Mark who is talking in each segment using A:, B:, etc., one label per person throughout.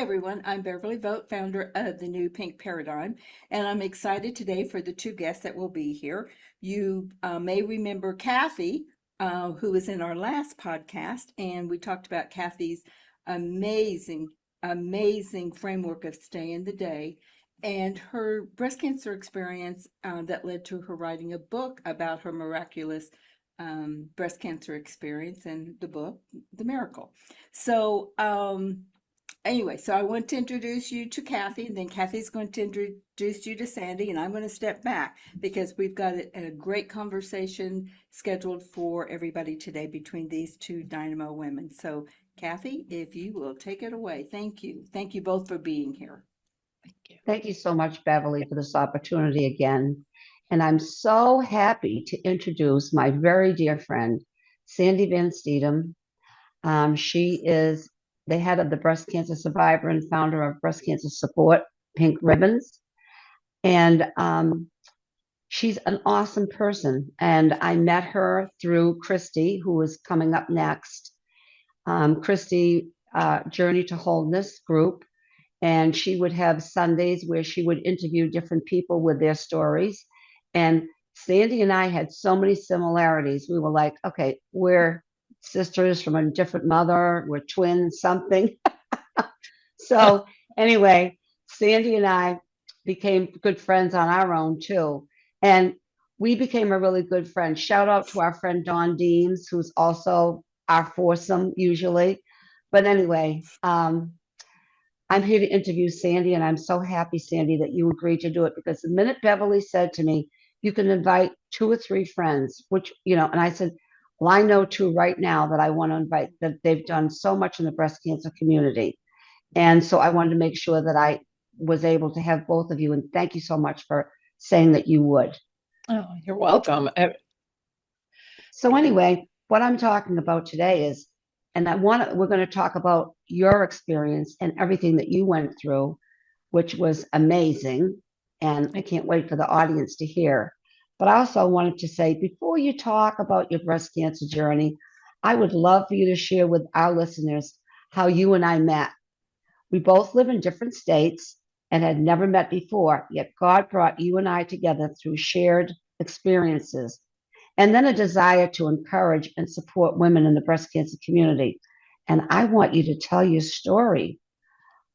A: Hi, everyone. I'm Beverly Vogt, founder of the New Pink Paradigm, and I'm excited today for the two guests that will be here. You may remember Kathy, who was in our last podcast, and we talked about Kathy's amazing, amazing framework of stay in the day and her breast cancer experience that led to her writing a book about her miraculous breast cancer experience and the book, The Miracle. So, anyway, so I want to introduce you to Kathy, and then Kathy's going to introduce you to Sandy, and I'm going to step back because we've got a great conversation scheduled for everybody today between these two dynamo women. So, Kathy, if you will take it away. Thank you. Thank you both for being here.
B: Thank you.
C: Thank you so much, Beverly, for this opportunity again. And I'm so happy to introduce my very dear friend, Sandy Van Stedum. She is the head of the breast cancer survivor and founder of Breast Cancer Support, Pink Ribbons. And she's an awesome person. And I met her through Christy, who is coming up next. Christy Journey to Wholeness group. And she would have Sundays where she would interview different people with their stories. And Sandy and I had so many similarities. We were like, okay, we're sisters from a different mother, we're twins, something. So anyway, Sandy and I became good friends on our own too. And we became a really good friend. Shout out to our friend Dawn Deems, who's also our foursome usually. But anyway, I'm here to interview Sandy, and I'm so happy, Sandy, that you agreed to do it because the minute Beverly said to me, you can invite two or three friends, which, and I said, well, I know two right now that I want to invite that they've done so much in the breast cancer community. And so I wanted to make sure that I was able to have both of you. And thank you so much for saying that you would.
B: Oh, you're welcome.
C: So anyway, what I'm talking about today is, and we're going to talk about your experience and everything that you went through, which was amazing. And I can't wait for the audience to hear. But I also wanted to say, before you talk about your breast cancer journey, I would love for you to share with our listeners how you and I met. We both live in different states and had never met before, yet God brought you and I together through shared experiences and then a desire to encourage and support women in the breast cancer community. And I want you to tell your story.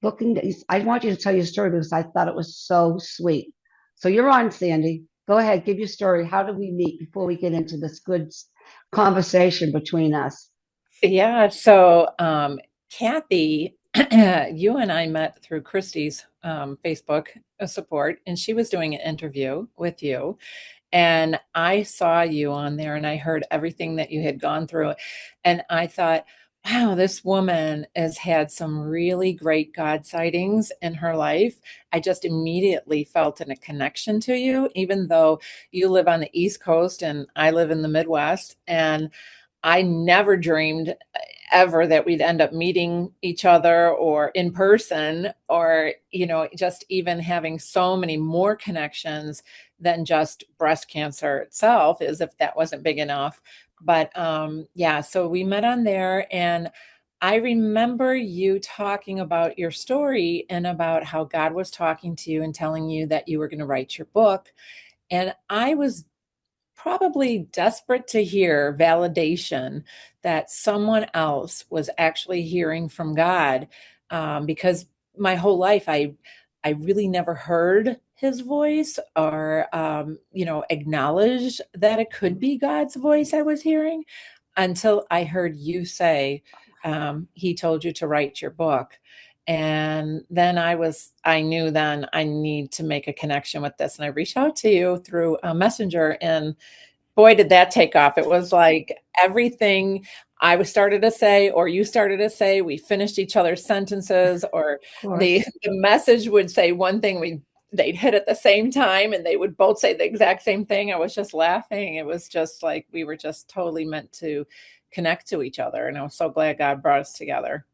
C: I want you to tell your story because I thought it was so sweet. So you're on, Sandy. Go ahead, give your story. How did we meet before we get into this good conversation between us?
B: Yeah. So, Kathy, you and I met through Christy's Facebook support, and she was doing an interview with you. And I saw you on there and I heard everything that you had gone through. And I thought, wow, this woman has had some really great God sightings in her life. I just immediately felt a connection to you, even though you live on the East Coast and I live in the Midwest. And I never dreamed ever that we'd end up meeting each other or in person or, just even having so many more connections than just breast cancer itself, as if that wasn't big enough. But yeah, so we met on there and I remember you talking about your story and about how God was talking to you and telling you that you were going to write your book. And I was probably desperate to hear validation that someone else was actually hearing from God, because my whole life I really never heard his voice or acknowledged that it could be God's voice I was hearing until I heard you say he told you to write your book. And then I knew then I need to make a connection with this. And I reached out to you through a messenger and boy, did that take off. It was like everything I was started to say, or you started to say, we finished each other's sentences, or the message would say one thing, they'd hit at the same time and they would both say the exact same thing. I was just laughing. It was just like, we were just totally meant to connect to each other. And I was so glad God brought us together.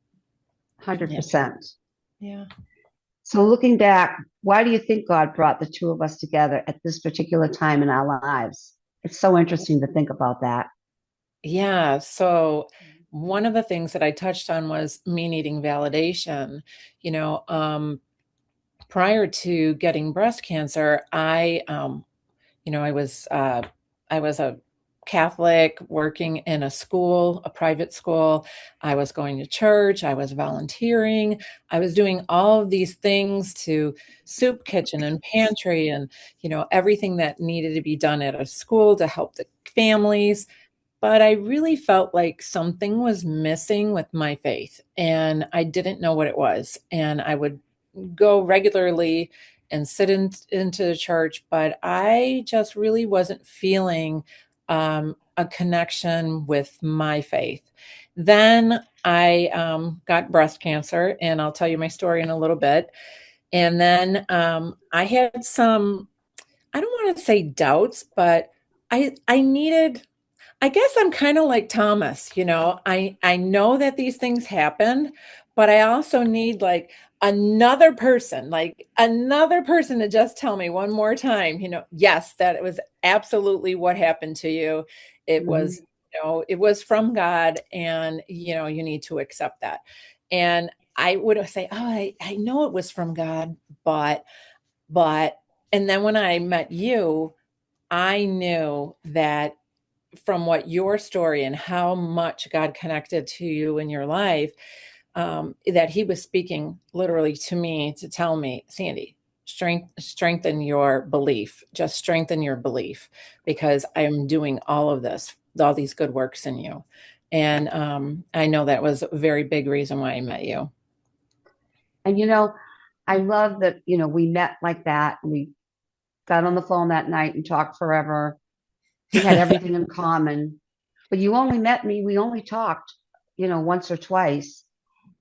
C: 100%.
B: Yeah.
C: So looking back, why do you think God brought the two of us together at this particular time in our lives? It's so interesting to think about that.
B: Yeah. So one of the things that I touched on was me needing validation. You know, prior to getting breast cancer, you know, I was a Catholic working in a school, a private school. I was going to church. I was volunteering. I was doing all of these things to soup kitchen and pantry and, you know, everything that needed to be done at a school to help the families. But I really felt like something was missing with my faith, and I didn't know what it was. And I would go regularly and into the church, but I just really wasn't feeling a connection with my faith. Then I got breast cancer, and I'll tell you my story in a little bit. And then I had some, I don't want to say doubts, but I needed, I guess I'm kind of like Thomas, you know. I know that these things happen, but I also need like another person to just tell me one more time, you know, yes, that it was absolutely what happened to you. It
C: Mhm.
B: was, you know, it was from God, and you know, you need to accept that. And I would say, "Oh, I know it was from God, but but and then when I met you, I knew that from what your story and how much God connected to you in your life, that He was speaking literally to me to tell me, Sandy, strengthen your belief, just strengthen your belief, because I'm doing all of this, all these good works in you. And I know that was a very big reason why I met you.
C: And I love that, we met like that. And we got on the phone that night and talked forever. We had everything in common. But you only met me, we only talked, once or twice.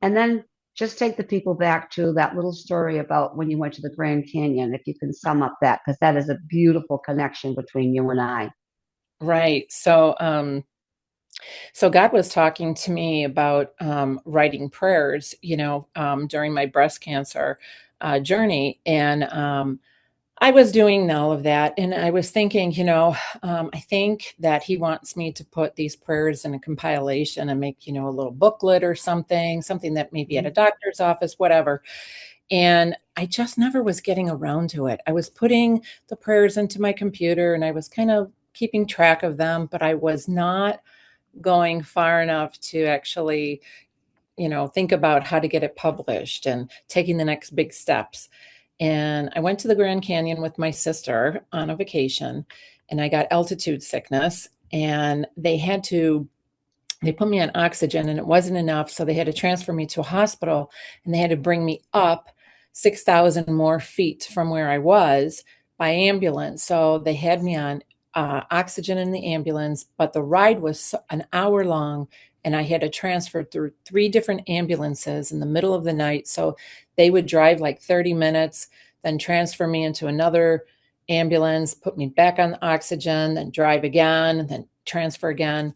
C: And then just take the people back to that little story about when you went to the Grand Canyon, if you can sum up that, because that is a beautiful connection between you and I.
B: Right. So God was talking to me about writing prayers, you know, during my breast cancer journey. And I was doing all of that. And I was thinking, you know, I think that He wants me to put these prayers in a compilation and make, you know, a little booklet or something that maybe at a
C: Mhm.
B: doctor's office, whatever. And I just never was getting around to it. I was putting the prayers into my computer and I was kind of keeping track of them, but I was not going far enough to actually, you know, think about how to get it published and taking the next big steps. And I went to the Grand Canyon with my sister on a vacation, and I got altitude sickness, and they put me on oxygen and it wasn't enough. So they had to transfer me to a hospital, and they had to bring me up 6,000 more feet from where I was by ambulance. So they had me on oxygen in the ambulance, but the ride was an hour long, and I had to transfer through three different ambulances in the middle of the night. So they would drive like 30 minutes, then transfer me into another ambulance, put me back on oxygen, then drive again, then transfer again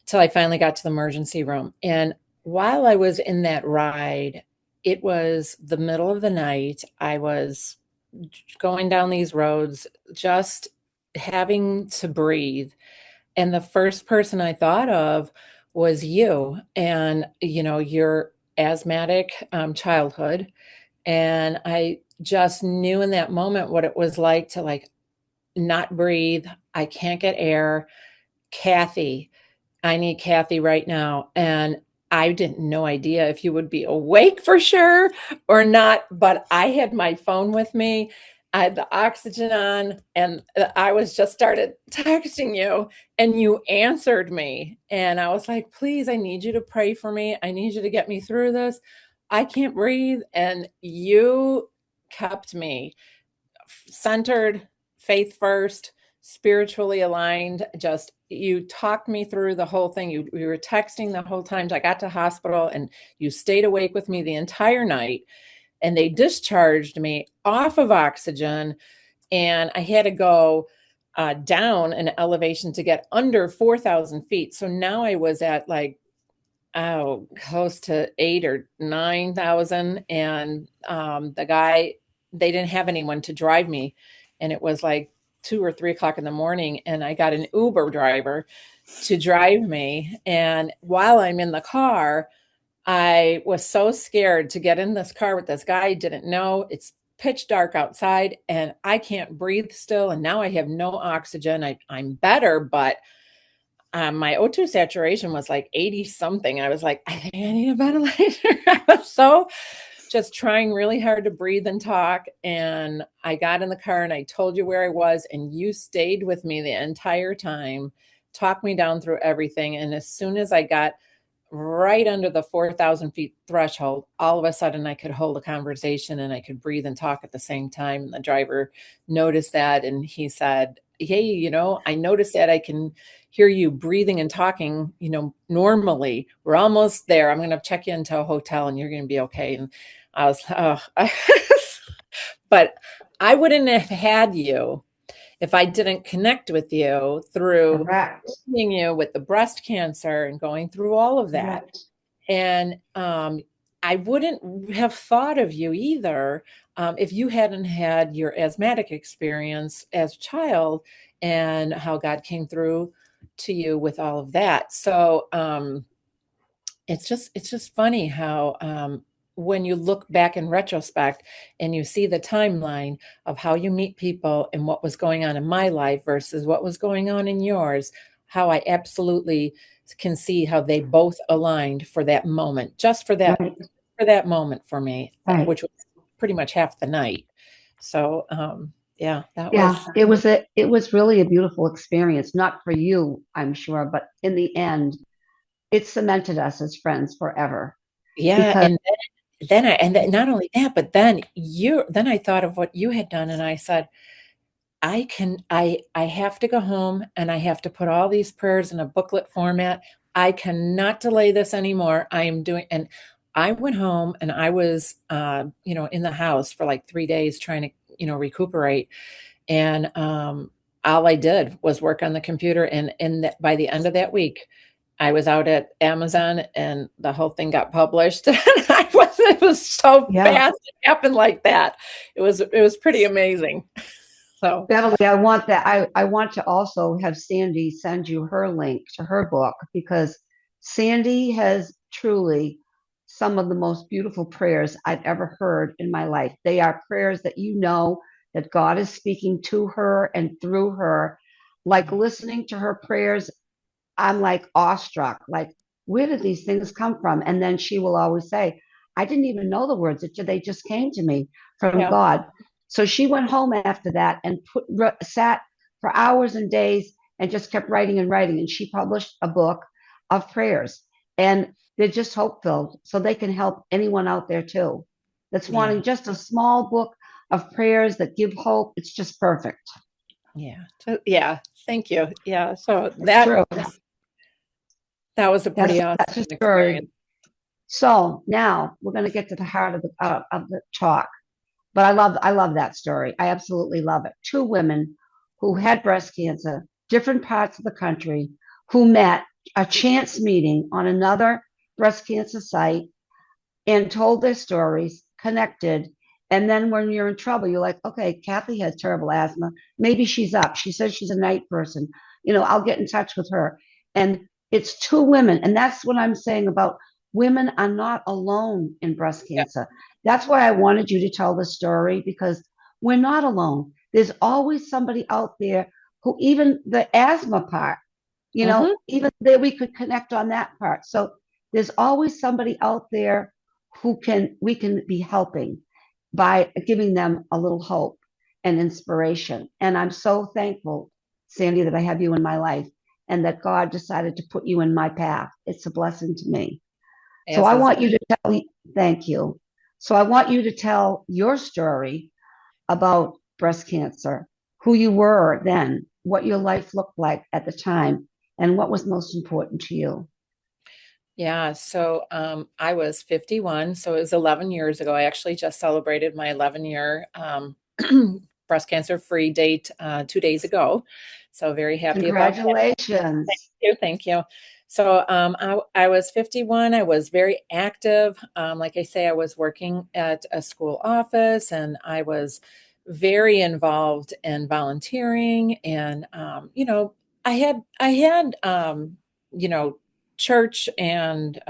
B: till I finally got to the emergency room. And while I was in that ride, it was the middle of the night. I was going down these roads, just having to breathe. And the first person I thought of was you, and, you know, your asthmatic childhood. And I just knew in that moment what it was like to not breathe. I can't get air. Kathy, I need Kathy right now. And I didn't no idea if you would be awake for sure or not, but I had my phone with me. I had the oxygen on, and I was just started texting you, and you answered me. And I was like, please, I need you to pray for me. I need you to get me through this. I can't breathe. And you kept me centered, faith first, spiritually aligned. Just you talked me through the whole thing. We were texting the whole time I got to hospital, and you stayed awake with me the entire night. And they discharged me off of oxygen, and I had to go down an elevation to get under 4,000 feet. So now I was at close to 8 or 9,000. And the guy, they didn't have anyone to drive me. And it was like 2 or 3 o'clock in the morning, and I got an Uber driver to drive me. And while I'm in the car, I was so scared to get in this car with this guy I didn't know. It's pitch dark outside and I can't breathe still. And now I have no oxygen. I'm better, but my O2 saturation was like 80 something. I was like, I think I need a ventilator. I was so just trying really hard to breathe and talk. And I got in the car and I told you where I was, and you stayed with me the entire time, talked me down through everything. And as soon as I got right under the 4,000 feet threshold, all of a sudden I could hold a conversation and I could breathe and talk at the same time. And the driver noticed that, and he said, hey, I noticed that I can hear you breathing and talking, normally. We're almost there. I'm going to check you into a hotel and you're going to be okay. And I was, but I wouldn't have had you if I didn't connect with you through
C: Correct.
B: seeing you with the breast cancer and going through all of that.
C: Correct.
B: And I wouldn't have thought of you either if you hadn't had your asthmatic experience as a child and how God came through to you with all of that. So it's just funny how when you look back in retrospect and you see the timeline of how you meet people and what was going on in my life versus what was going on in yours, how I absolutely can see how they both aligned for that moment, just for that
C: Right.
B: for that moment for me,
C: Right.
B: which was pretty much half the night. So yeah, that was
C: Yeah, it was really a beautiful experience, not for you, I'm sure, but in the end, it cemented us as friends forever.
B: yeah.
C: Because
B: And then not only that, but then I thought of what you had done, and I said, I have to go home and I have to put all these prayers in a booklet format. I cannot delay this anymore. I am doing, and I went home and I was, in the house for like 3 days trying to, recuperate. And all I did was work on the computer. And by the end of that week, I was out at Amazon and the whole thing got published. And it was so
C: yeah,
B: fast. It happened like that. It was pretty amazing. So
C: Beverly, I want to also have Sandy send you her link to her book because Sandy has truly some of the most beautiful prayers I've ever heard in my life. They are prayers that that God is speaking to her and through her. Like listening to her prayers, I'm like awestruck. Like, where did these things come from? And then she will always say, I didn't even know the words. They just came to me from
B: yeah.
C: God. So she went home after that and sat for hours and days and just kept writing and writing. And she published a book of prayers. And they're just hope filled. So they can help anyone out there too that's
B: Yeah.
C: wanting just a small book of prayers that give hope. It's just perfect.
B: Yeah. Yeah. Thank you. Yeah. So
C: It's true.
B: that was a pretty
C: That's
B: awesome
C: a
B: experience.
C: story. So now we're going to get to the heart of the talk. But I love that story. I absolutely love it. Two women who had breast cancer, different parts of the country, who met a chance meeting on another breast cancer site and told their stories, connected. And then when you're in trouble, you're like, okay, Kathy has terrible asthma. Maybe she's up. She says she's a night person. I'll get in touch with her. And it's two women. And that's what I'm saying about women are not alone in breast
B: Yeah.
C: cancer. That's why I wanted you to tell the story because we're not alone. There's always somebody out there who, even the asthma part,
B: Hmm.
C: even there we could connect on that part. So there's always somebody out there we can be helping by giving them a little hope and inspiration. And I'm so thankful, Sandy, that I have you in my life and that God decided to put you in my path. It's a blessing to me. So
B: As
C: I
B: is.
C: want you to tell, thank you. So I want you to tell your story about breast cancer, who you were then, what your life looked like at the time, and what was most important to you.
B: Yeah. So I was 51. So it was 11 years ago. I actually just celebrated my 11-year breast cancer free date 2 days ago. So very happy about that.
C: Congratulations.
B: Thank you. So I was 51. I was very active. Like I say, I was working at a school office and I was very involved in volunteering. And, I had church and,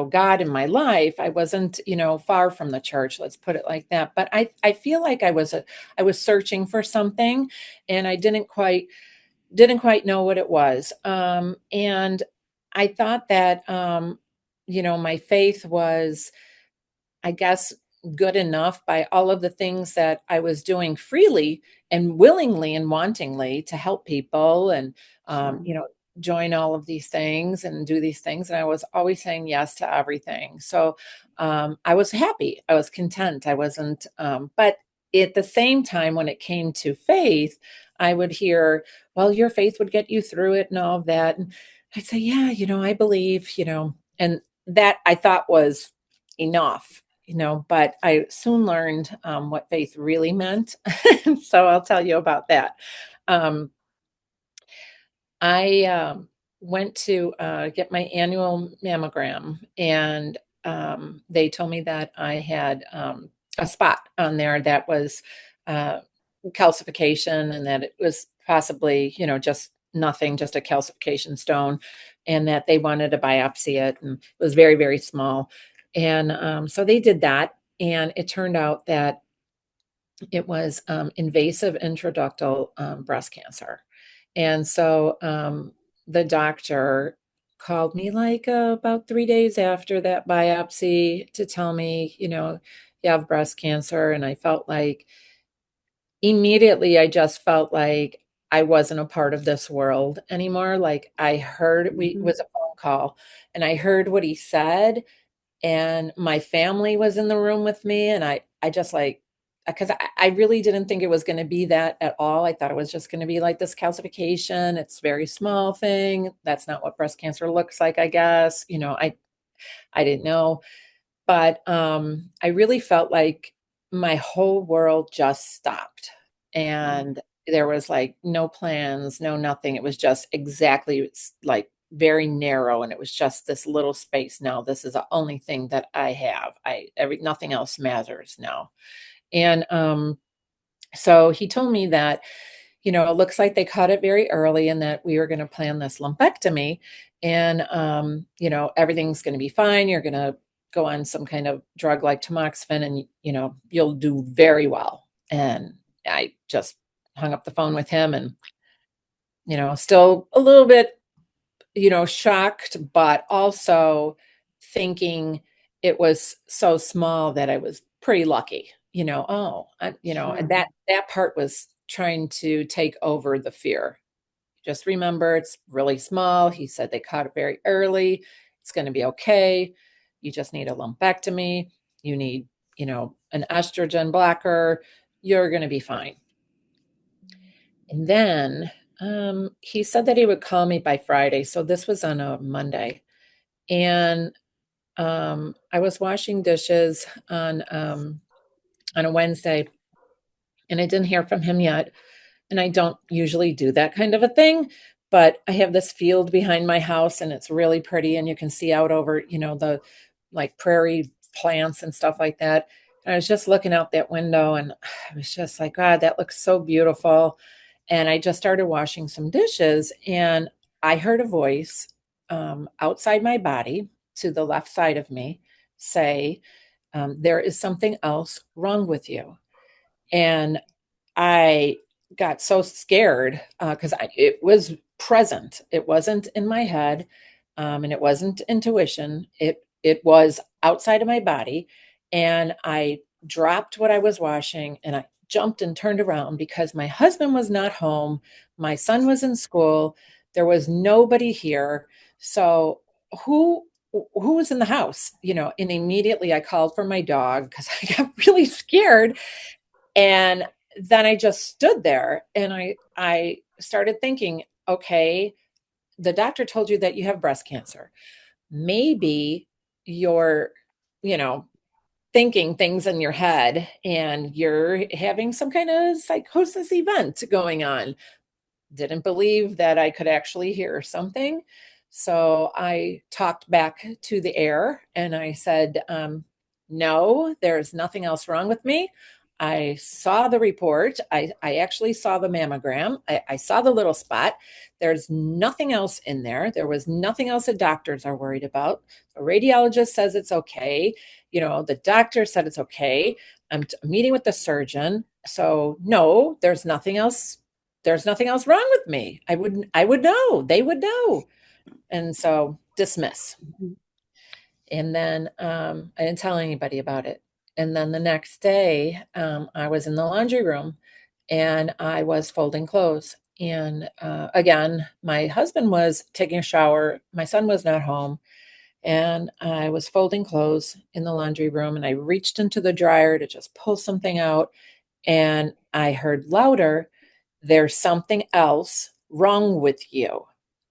B: God in my life. I wasn't, far from the church, let's put it like that. But I feel like I was searching for something, and I didn't quite know what it was. And I thought that, my faith was, I guess, good enough by all of the things that I was doing freely and willingly and wantingly to help people and,
C: Sure.
B: join all of these things and do these things. And I was always saying yes to everything. So I was happy. I was content. I wasn't, but at the same time, when it came to faith, I would hear, well, your faith would get you through it and all of that. And I'd say, yeah, I believe, and that I thought was enough, but I soon learned what faith really meant. So I'll tell you about that. Um, I went to get my annual mammogram, and they told me that I had a spot on there that was uh, calcification, and that it was possibly, just nothing, just a calcification stone, and that they wanted to biopsy it, and it was very, very small. And so they did that, and it turned out that it was invasive intraductal breast cancer. And so the doctor called me like about 3 days after that biopsy to tell me, you have breast cancer. And I felt like immediately, I just felt like I wasn't a part of this world anymore. Like I heard, we it
C: Mhm.
B: was a phone call, and I heard what he said, and my family was in the room with me, and I just like, because I really didn't think it was going to be that at all. I thought it was just going to be like this calcification. It's a very small thing. That's not what breast cancer looks like, I guess. I didn't know. But I really felt like my whole world just stopped,
C: Wow.
B: and there was like no plans, no nothing. It was just exactly, it's like very narrow, and it was just this little space. Now this is the only thing that I have. Nothing else matters now. And so he told me that, it looks like they caught it very early, and that we were going to plan this lumpectomy. And, everything's going to be fine. You're going to go on some kind of drug like tamoxifen, and, you'll do very well. And I just hung up the phone with him, and, still a little bit, shocked, but also thinking it was so small that I was pretty lucky. And
C: Sure.
B: that part was trying to take over the fear. Just remember, it's really small. He said they caught it very early. It's going to be okay. You just need a lumpectomy. You need, an estrogen blocker. You're going to be fine. And then he said that he would call me by Friday. So this was on a Monday. And I was washing dishes on a Wednesday, and I didn't hear from him yet. And I don't usually do that kind of a thing, but I have this field behind my house, and it's really pretty, and you can see out over, the like prairie plants and stuff like that. And I was just looking out that window, and I was just like, God, that looks so beautiful. And I just started washing some dishes, and I heard a voice outside my body to the left side of me say, there is something else wrong with you. And I got so scared because it was present. It wasn't in my head, and it wasn't intuition. It was outside of my body, and I dropped what I was washing, and I jumped and turned around because my husband was not home. My son was in school. There was nobody here. So who who was in the house? And immediately I called for my dog because I got really scared. And then I just stood there, and I started thinking, okay, the doctor told you that you have breast cancer. Maybe you're, you know, thinking things in your head, and you're having some kind of psychosis event going on. Didn't believe that I could actually hear something. So I talked back to the air, and I said, no, there's nothing else wrong with me. I saw the report. I actually saw the mammogram. I saw the little spot. There's nothing else in there. There was nothing else that doctors are worried about. The radiologist says it's okay. The doctor said it's okay. I'm meeting with the surgeon. So no, there's nothing else. There's nothing else wrong with me. I would know. They would know. And so dismiss. And then I didn't tell anybody about it. And then the next day, I was in the laundry room and I was folding clothes. And again, my husband was taking a shower. My son was not home. And I was folding clothes in the laundry room. And I reached into the dryer to just pull something out. And I heard louder, "There's something else wrong with you,"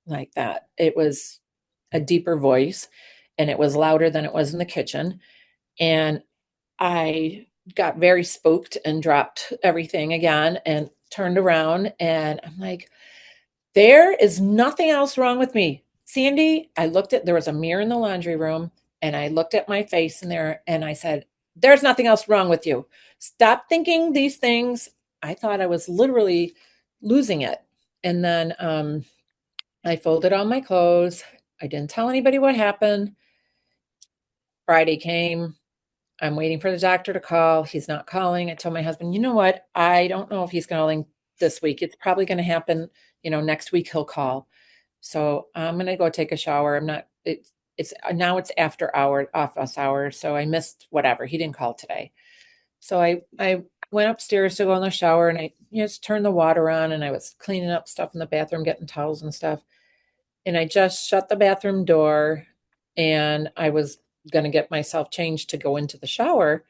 B: like that. It was a deeper voice and it was louder than it was in the kitchen. And I got very spooked and dropped everything again and turned around. And I'm like, there is nothing else wrong with me. Sandy, there was a mirror in the laundry room, and I looked at my face in there and I said, "There's nothing else wrong with you. Stop thinking these things." I thought I was literally losing it. And then I folded all my clothes. I didn't tell anybody what happened. Friday came. I'm waiting for the doctor to call. He's not calling. I told my husband, you know what? I don't know if he's calling this week. It's probably going to happen, next week he'll call. So I'm going to go take a shower. It's now it's after office hours. So I missed whatever. He didn't call today. So I went upstairs to go in the shower and I just turned the water on and I was cleaning up stuff in the bathroom, getting towels and stuff. And I just shut the bathroom door and I was going to get myself changed to go into the shower.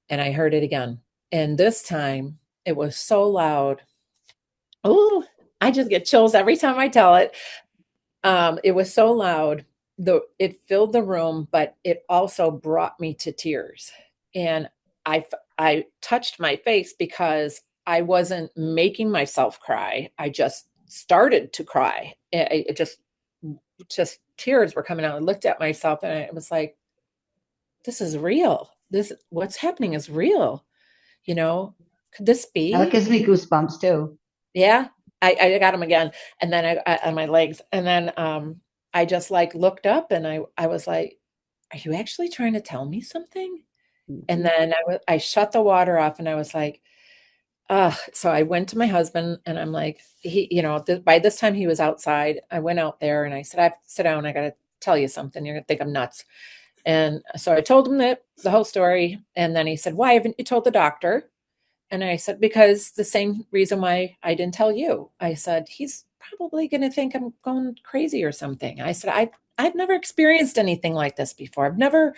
B: And I heard it again. And this time it was so loud. Oh, I just get chills every time I tell it. It was so loud. It filled the room, but it also brought me to tears. And I touched my face because I wasn't making myself cry. I just started to cry. It just tears were coming out. I looked at myself and it was like, this is real. What's happening is real. Could this
C: That
B: be?
C: gives me goosebumps too.
B: Yeah. I got them again. And then on my legs. And then I just like looked up and I was like, are you actually trying to tell me something? And then I shut the water off and I was like, so I went to my husband and I'm like, by this time he was outside. I went out there and I said, I have to sit down. I got to tell you something. You're going to think I'm nuts. And so I told him the whole story. And then he said, why haven't you told the doctor? And I said, because the same reason why I didn't tell you. I said, he's probably going to think I'm going crazy or something. I said, I've never experienced anything like this before. I've never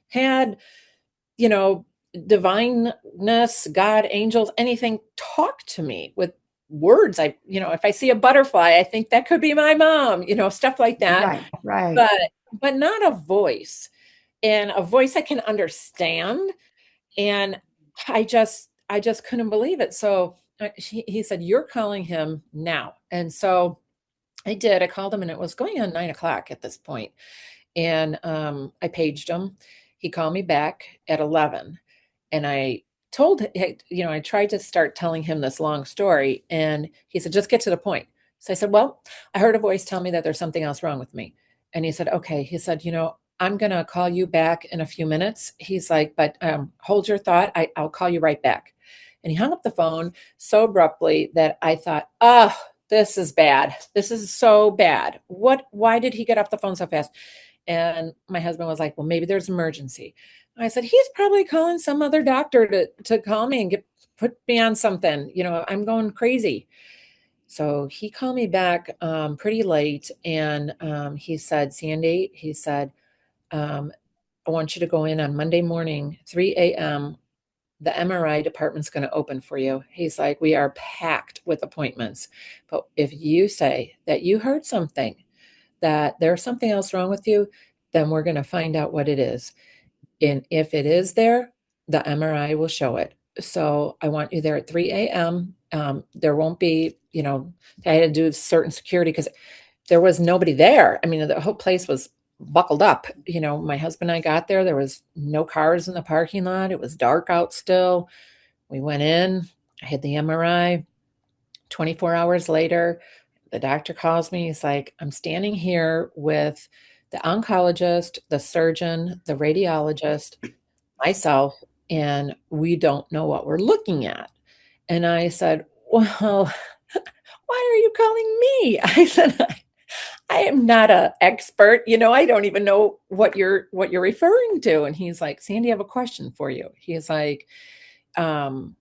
B: had, divineness, God, angels, anything talk to me with words. If I see a butterfly, I think that could be my mom, stuff like that.
C: Right.
B: But not a voice, and a voice I can understand. And I just couldn't believe it. So he said, you're calling him now. And so I did. I called him and it was going on 9 o'clock at this point. And I paged him. He called me back at 11. And I I tried to start telling him this long story. And he said, just get to the point. So I said, well, I heard a voice tell me that there's something else wrong with me. And he said, okay. He said, I'm going to call you back in a few minutes. He's like, but hold your thought. I'll call you right back. And he hung up the phone so abruptly that I thought, oh, this is bad. This is so bad. Why did he get off the phone so fast? And my husband was like, well, maybe there's an emergency. I said, he's probably calling some other doctor to call me and put me on something. I'm going crazy. So he called me back pretty late. And he said, Sandy, he said, I want you to go in on Monday morning, 3 a.m. The MRI department's going to open for you. He's like, we are packed with appointments. But if you say that you heard something, that there's something else wrong with you, then we're going to find out what it is. And if it is there, the MRI will show it. So I want you there at 3 a.m. There won't be, I had to do certain security because there was nobody there. I mean, the whole place was buckled up. My husband and I got there. There was no cars in the parking lot. It was dark out still. We went in, I had the MRI. 24 hours later, the doctor calls me. He's like, I'm standing here with the oncologist, the surgeon, the radiologist, myself, and we don't know what we're looking at. And I said, well, why are you calling me? I said, I am not an expert. I don't even know what you're referring to. And he's like, Sandy, I have a question for you. He's like, um,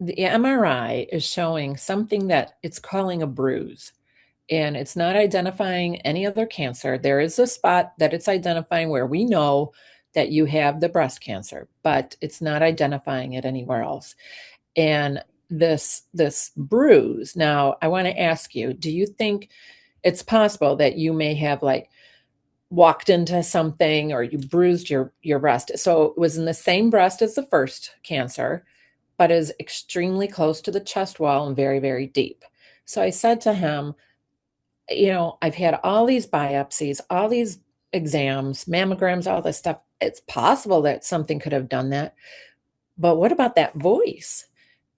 B: the MRI is showing something that it's calling a bruise, and it's not identifying any other cancer. There is a spot that it's identifying where we know that you have the breast cancer, but it's not identifying it anywhere else. And this bruise, now I want to ask you, do you think it's possible that you may have like walked into something or you bruised your breast? So it was in the same breast as the first cancer, but is extremely close to the chest wall and very, very deep. So I said to him, I've had all these biopsies, all these exams, mammograms, all this stuff. It's possible that something could have done that. But what about that voice?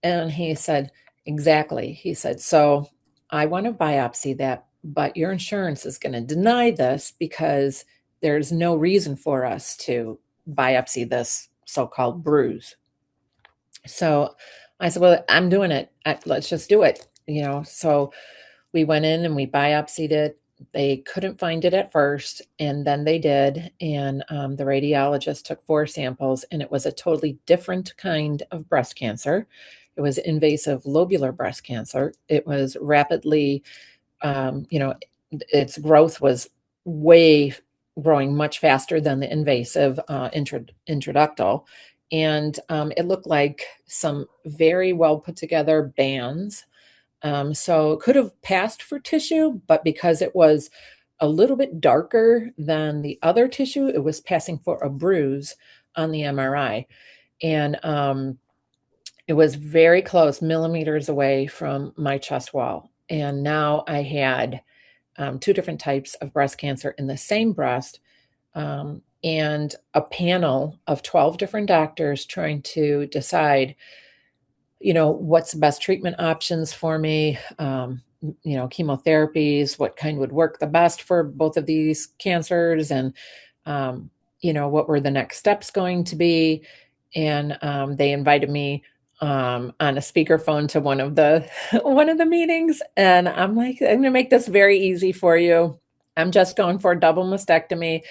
B: And he said, exactly. He said, so I want to biopsy that, but your insurance is going to deny this because there's no reason for us to biopsy this so-called bruise. So I said, well, I'm doing it. Let's just do it. So we went in and we biopsied it. They couldn't find it at first, and then they did. And the radiologist took 4 samples, and it was a totally different kind of breast cancer. It was invasive lobular breast cancer. It was rapidly, its growth was way growing much faster than the invasive introductal. And it looked like some very well put together bands. So it could have passed for tissue, but because it was a little bit darker than the other tissue, it was passing for a bruise on the MRI. And it was very close, millimeters away from my chest wall. And now I had 2 different types of breast cancer in the same breast, and a panel of 12 different doctors trying to decide what's the best treatment options for me, chemotherapies, what kind would work the best for both of these cancers, and what were the next steps going to be. And they invited me on a speakerphone to one of the one of the meetings, and I'm like, I'm going to make this very easy for you. I'm just going for a double mastectomy,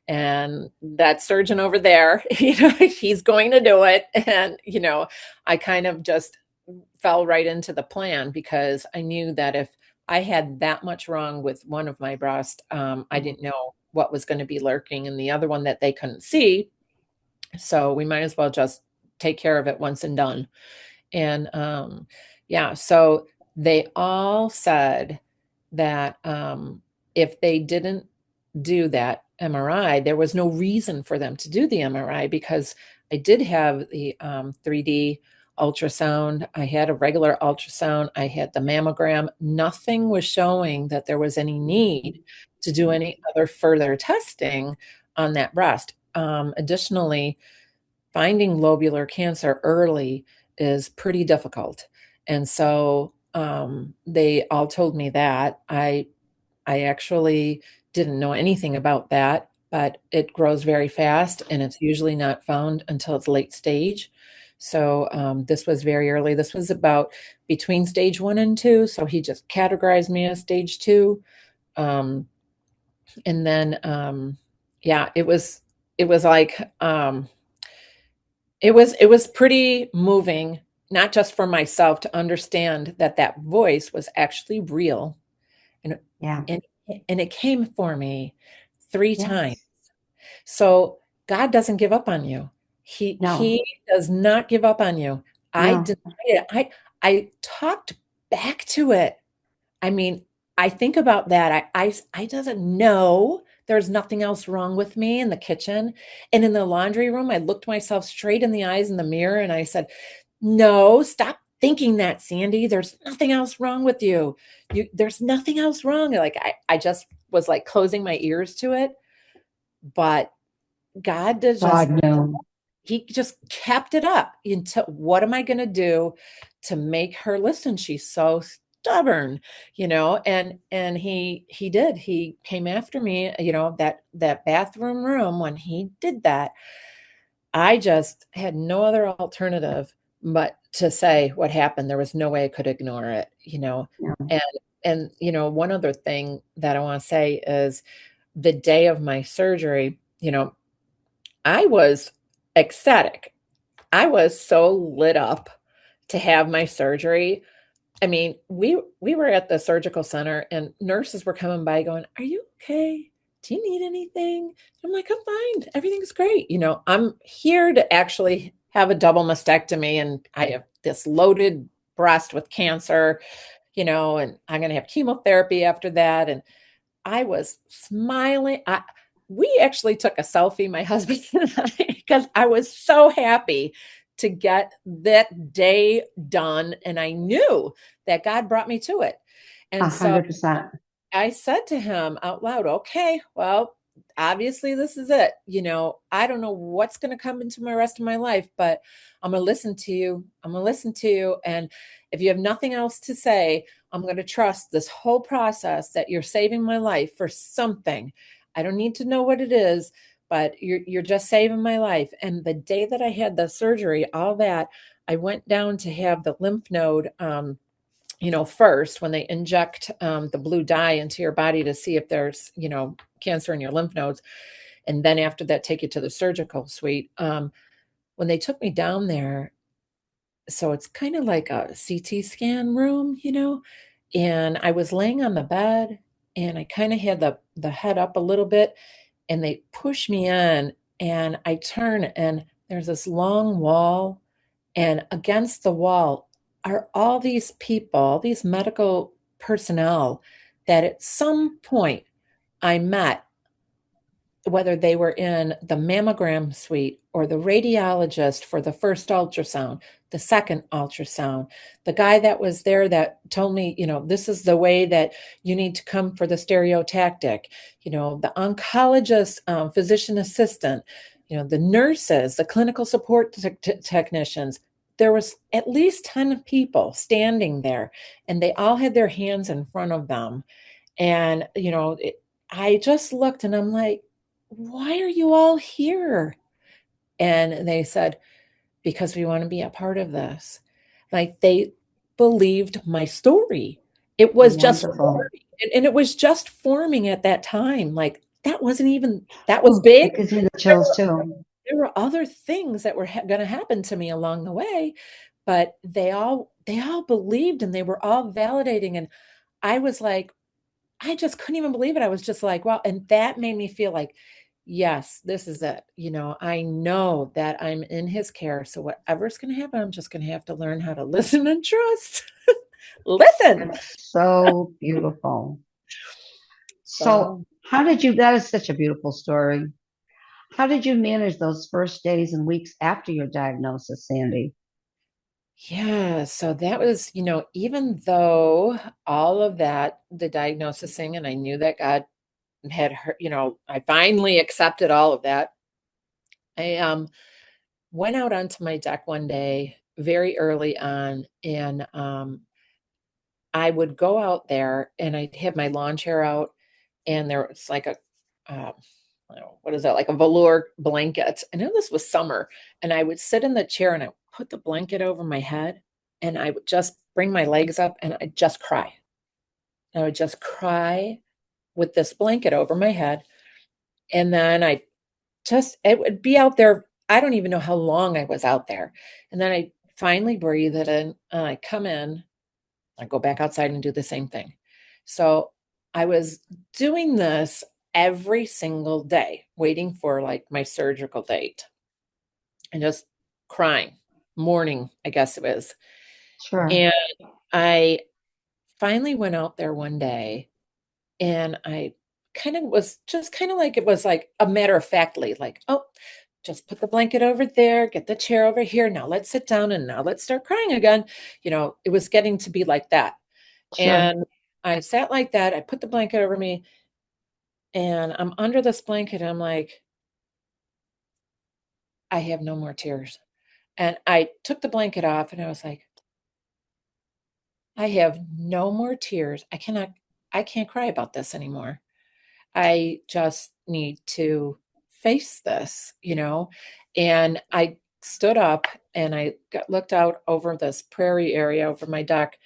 B: and that surgeon over there, he's going to do it. And I kind of just fell right into the plan because I knew that if I had that much wrong with one of my breasts, I didn't know what was going to be lurking in the other one that they couldn't see. So we might as well just take care of it once and done. And so they all said that if they didn't do that MRI, there was no reason for them to do the MRI because I did have the 3D ultrasound. I had a regular ultrasound. I had the mammogram. Nothing was showing that there was any need to do any other further testing on that breast. Additionally, finding lobular cancer early is pretty difficult. And so they all told me that. I actually didn't know anything about that, but it grows very fast and it's usually not found until it's late stage. So this was very early. This was about between stage 1 and 2. So he just categorized me as stage 2. And then, it was like, it was pretty moving, not just for myself to understand that that voice was actually real. And,
C: Yeah.
B: and it came for me 3 times.
C: Yes.
B: So God doesn't give up on you.
C: No.
B: He does not give up on you. I
C: No.
B: denied it. I talked back to it. I mean, I think about that. I doesn't know there's nothing else wrong with me in the kitchen. And in the laundry room, I looked myself straight in the eyes in the mirror and I said, no, stop thinking that, Sandy. There's nothing else wrong with you. There's nothing else wrong. Like I just was like closing my ears to it. But God does just
C: God, no.
B: he just kept it up until, what am I going to do to make her listen? She's so stubborn, and he did. He came after me, that bathroom room. When he did that, I just had no other alternative but to say what happened. There was no way I could ignore it.
C: Yeah.
B: And one other thing that I want to say is the day of my surgery, I was ecstatic. I was so lit up to have my surgery. I mean, we were at the surgical center and nurses were coming by going, "Are you okay? Do you need anything?" I'm like, "I'm fine. Everything's great." I'm here to actually have a double mastectomy, and I have this loaded breast with cancer, and I'm going to have chemotherapy after that. And I was smiling. We actually took a selfie, my husband and I, because I was so happy to get that day done. And I knew that God brought me to it.
C: A
B: And so
C: 100%.
B: I said to him out loud, "Okay, well, obviously this is it. I don't know what's going to come into my rest of my life, but I'm going to listen to you. I'm going to listen to you. And if you have nothing else to say, I'm going to trust this whole process that you're saving my life for something. I don't need to know what it is, but you're just saving my life." And the day that I had the surgery, all that, I went down to have the lymph node first when they inject the blue dye into your body to see if there's, cancer in your lymph nodes. And then after that, take you to the surgical suite. When they took me down there, so it's kind of like a CT scan room, and I was laying on the bed and I kind of had the head up a little bit, and they push me in, and I turn and there's this long wall, and against the wall are all these people, these medical personnel that at some point I met, whether they were in the mammogram suite or the radiologist for the first ultrasound, the second ultrasound, the guy that was there that told me, this is the way that you need to come for the stereotactic, the oncologist, physician assistant, the nurses, the clinical support technicians. There was at least 10 people standing there, and they all had their hands in front of them. And, I just looked and I'm like, "Why are you all here?" And they said, "Because we want to be a part of this." Like, they believed my story. It was just
C: Wonderful.
B: forming. And it was just forming at that time. Like, that was big.
C: It gives me the
B: There
C: chills
B: were,
C: too.
B: there were other things that were going to happen to me along the way, but they all believed, and they were all validating. And I was like, I just couldn't even believe it. I was just like, wow. And that made me feel like, yes, this is it. I know that I'm in his care. So whatever's going to happen, I'm just going to have to learn how to listen and trust. Listen.
C: It's so beautiful. So,
B: So,
C: that is such a beautiful story. How did you manage those first days and weeks after your diagnosis, Sandy?
B: yeah. So that was, even though all of that, the diagnosing, and I knew that God had hurt, I finally accepted all of that. I went out onto my deck one day very early on, and I would go out there and I'd have my lawn chair out, and there was like uh, I don't know, what is that, like a velour blanket. I know this was summer, and I would sit in the chair and I would put the blanket over my head, and I would just bring my legs up and I'd just cry. I would just cry with this blanket over my head. And then it would be out there. I don't even know how long I was out there. And then I finally breathe it in, and I come in, I go back outside and do the same thing. So I was doing this every single day, waiting for like my surgical date, and just crying, mourning, I guess it was.
C: Sure,
B: And I finally went out there one day, and I kind of was just kind of like, it was like a matter of factly, like, "Oh, just put the blanket over there, get the chair over here. Now let's sit down and now let's start crying again." It was getting to be like that.
C: sure.
B: And I sat like that. I put the blanket over me, and I'm under this blanket. And I'm like, I have no more tears. And I took the blanket off and I was like, I have no more tears. I can't cry about this anymore. I just need to face this, you know? And I stood up and looked out over this prairie area over my deck,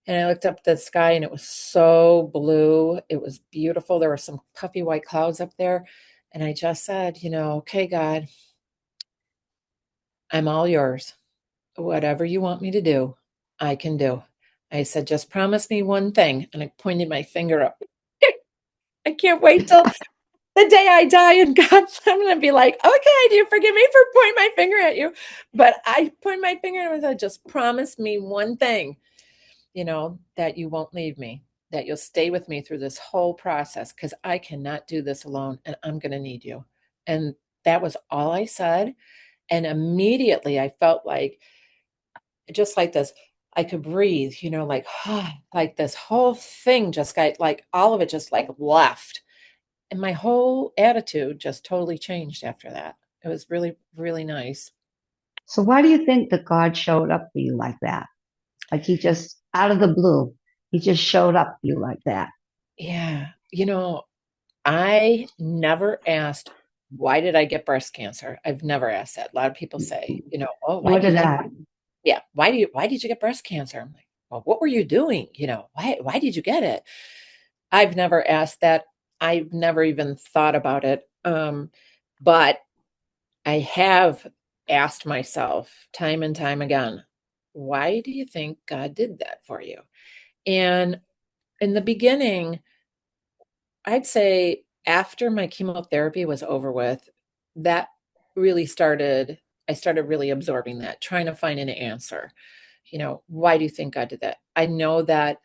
B: and I looked up at the sky and it was so blue. It was beautiful. There were some puffy white clouds up there. And I just said, okay, God, I'm all yours. Whatever you want me to do, I can do. I said, just promise me one thing. And I pointed my finger up. I can't wait till the day I die and God, I'm going to be like, okay, do you forgive me for pointing my finger at you? But I pointed my finger and I said, just promise me one thing, that you won't leave me, that you'll stay with me through this whole process, because I cannot do this alone and I'm going to need you. And that was all I said. And immediately I felt like, just like this, I could breathe, like, like this whole thing just got like all of it just like left. And my whole attitude just totally changed after that. It was really, really nice.
C: So why do you think that God showed up for you like that? Like he just out of the blue, he just showed up for you like that.
B: Yeah. I never asked, why did I get breast cancer? I've never asked that. A lot of people say, oh, why
C: Nor
B: do you
C: did
B: think,
C: I.
B: yeah, why did you get breast cancer? I'm like, well, what were you doing? Why did you get it? I've never asked that. I've never even thought about it. But I have asked myself time and time again, why do you think God did that for you? And in the beginning, I'd say after my chemotherapy was over with, that really started, I started really absorbing that, trying to find an answer. Why do you think God did that? I know that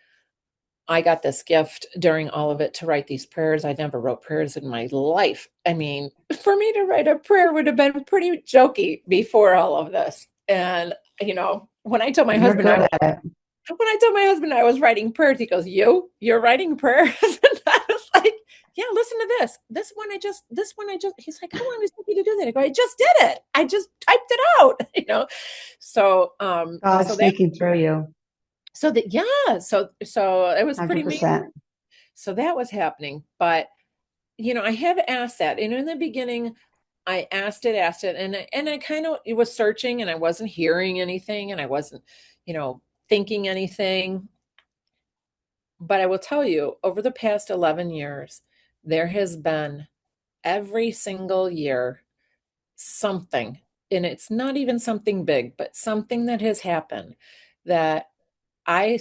B: I got this gift during all of it to write these prayers. I never wrote prayers in my life. I mean, for me to write a prayer would have been pretty jokey before all of this. And, when I told my
C: You're
B: husband
C: good at it.
B: I was writing prayers, he goes, you're writing prayers? And I was like, yeah, listen to this. He's like, how long does it take you to do that? I go, I just did it. I just typed it out, So,
C: God's speaking through you,
B: yeah, so it was pretty amazing.
C: 100%.
B: So that was happening. But, I have asked that. And in the beginning, I asked it, and I kind of was searching and I wasn't hearing anything and I wasn't, thinking anything. But I will tell you, over the past 11 years, there has been every single year something, and it's not even something big, but something that has happened that I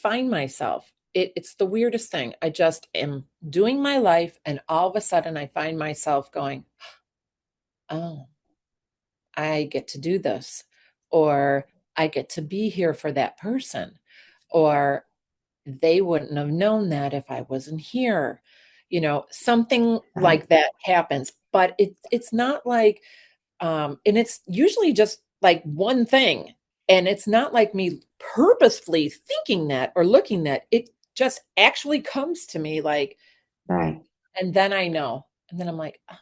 B: find myself, it's the weirdest thing. I just am doing my life, and all of a sudden I find myself going, oh, I get to do this, or I get to be here for that person, or they wouldn't have known that if I wasn't here. Something
C: Right,
B: like that happens, but it's not like, and it's usually just like one thing. And it's not like me purposefully thinking that or looking that it just actually comes to me like,
C: right.
B: and then I know. And then I'm like, oh,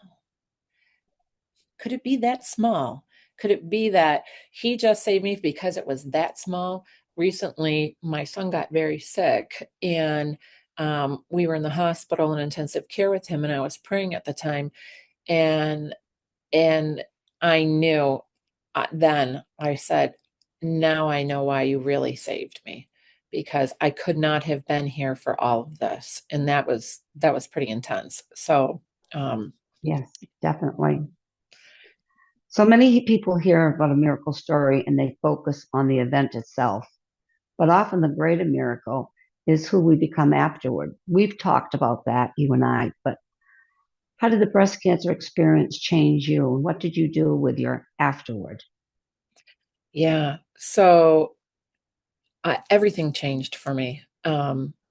B: could it be that small? Could it be that he just saved me because it was that small? Recently, my son got very sick, and we were in the hospital in intensive care with him, and I was praying at the time, and and I knew, then I said, now I know why you really saved me, because I could not have been here for all of this, and that was pretty intense. So, um,
C: Yes, definitely. So many people hear about a miracle story and they focus on the event itself, but often the greater miracle is who we become afterward. We've talked about that, you and I, but how did the breast cancer experience change you? And what did you do with your afterward?
B: yeah. So everything changed for me.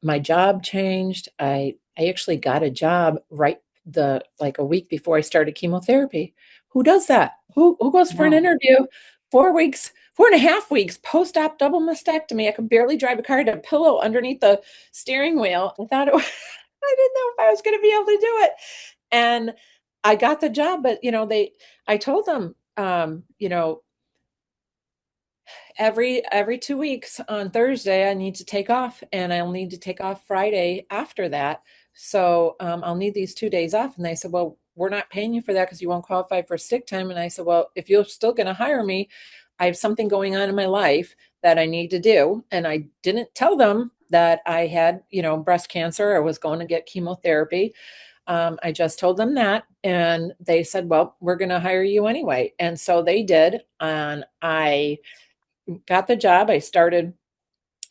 B: My job changed. I actually got a job right the like a week before I started chemotherapy. Who does that? Who goes for an
C: No,
B: interview 4 weeks, 4.5 weeks post-op double mastectomy? I could barely drive a car, to a pillow underneath the steering wheel. I thought I didn't know if I was going to be able to do it. And I got the job, but I told them, every 2 weeks on Thursday, I need to take off, and I'll need to take off Friday after that. So I'll need these 2 days off. And they said, well, we're not paying you for that because you won't qualify for sick time. And I said, well, if you're still going to hire me, I have something going on in my life that I need to do. And I didn't tell them that I had, breast cancer. I was going to get chemotherapy. I just told them that, and they said, well, we're going to hire you anyway. And so they did. And I got the job. I started